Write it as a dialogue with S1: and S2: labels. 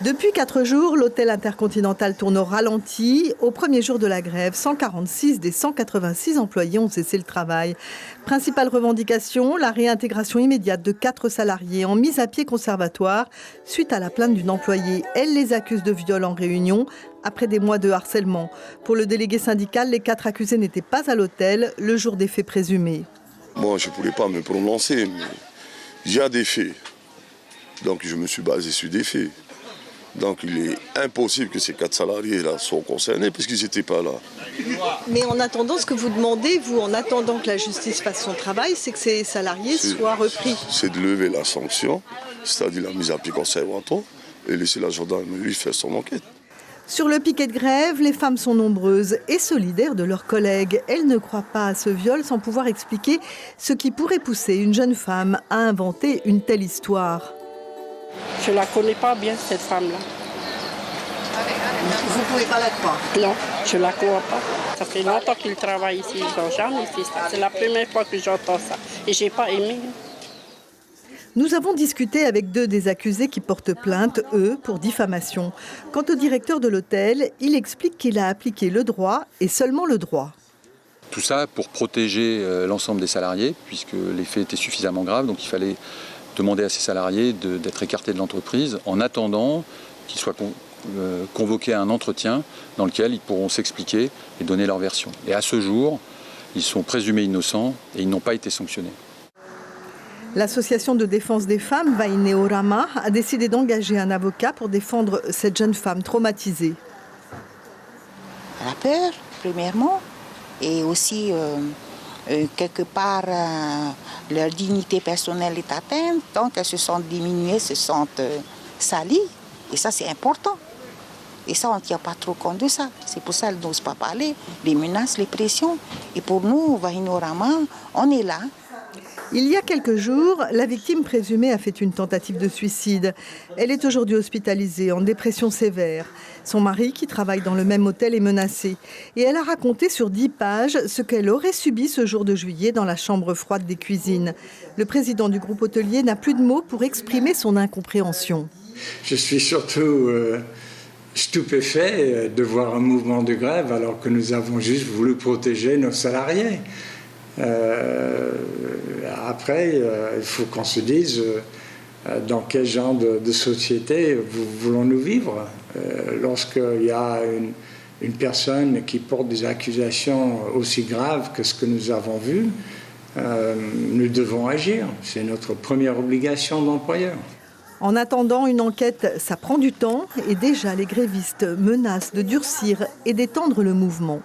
S1: Depuis 4 jours, l'hôtel Intercontinental tourne au ralenti. Au premier jour de la grève, 146 des 186 employés ont cessé le travail. Principale revendication, la réintégration immédiate de 4 salariés en mise à pied conservatoire suite à la plainte d'une employée. Elle les accuse de viol en réunion après des mois de harcèlement. Pour le délégué syndical, les 4 accusés n'étaient pas à l'hôtel le jour des faits présumés.
S2: Moi, je ne voulais pas me prononcer, mais il y a des faits. Donc je me suis basé sur des faits. Donc il est impossible que ces 4 salariés-là soient concernés puisqu'ils n'étaient pas là.
S1: Mais en attendant, ce que vous demandez, vous, en attendant que la justice fasse son travail, c'est que ces salariés soient repris.
S2: C'est de lever la sanction, c'est-à-dire la mise à pied conservatoire, et laisser la gendarmerie faire son enquête.
S1: Sur le piquet de grève, les femmes sont nombreuses et solidaires de leurs collègues. Elles ne croient pas à ce viol sans pouvoir expliquer ce qui pourrait pousser une jeune femme à inventer une telle histoire.
S3: Je ne la connais pas bien, cette femme-là.
S1: Vous ne pouvez pas la croire?
S3: Non, je ne la crois pas. Ça fait longtemps qu'il travaille ici, ils n'ont jamais fait ça. C'est la première fois que j'entends ça. Et je n'ai pas aimé.
S1: Nous avons discuté avec 2 des accusés qui portent plainte, eux, pour diffamation. Quant au directeur de l'hôtel, il explique qu'il a appliqué le droit et seulement le droit.
S4: Tout ça pour protéger l'ensemble des salariés, puisque les faits étaient suffisamment graves, donc il fallait demander à ces salariés d'être écartés de l'entreprise en attendant qu'ils soient convoqués à un entretien dans lequel ils pourront s'expliquer et donner leur version. Et à ce jour, ils sont présumés innocents et ils n'ont pas été sanctionnés.
S1: L'association de défense des femmes, Vaineorama, a décidé d'engager un avocat pour défendre cette jeune femme traumatisée.
S5: La peur, premièrement, et aussi quelque part leur dignité personnelle est atteinte, donc elles se sentent diminuées, se sentent salies, et ça c'est important. Et ça, on ne tient pas trop compte de ça. C'est pour ça qu'elles n'osent pas parler, les menaces, les pressions. Et pour nous, Vaineorama, on est là.
S1: Il y a quelques jours, la victime présumée a fait une tentative de suicide. Elle est aujourd'hui hospitalisée en dépression sévère. Son mari, qui travaille dans le même hôtel, est menacé. Et elle a raconté sur 10 pages ce qu'elle aurait subi ce jour de juillet dans la chambre froide des cuisines. Le président du groupe hôtelier n'a plus de mots pour exprimer son incompréhension.
S6: Je suis surtout stupéfait de voir un mouvement de grève alors que nous avons juste voulu protéger nos salariés. Après, il faut qu'on se dise dans quel genre de société voulons-nous vivre. Lorsqu'il y a une personne qui porte des accusations aussi graves que ce que nous avons vu, nous devons agir. C'est notre première obligation d'employeur.
S1: En attendant une enquête, ça prend du temps et déjà les grévistes menacent de durcir et d'étendre le mouvement.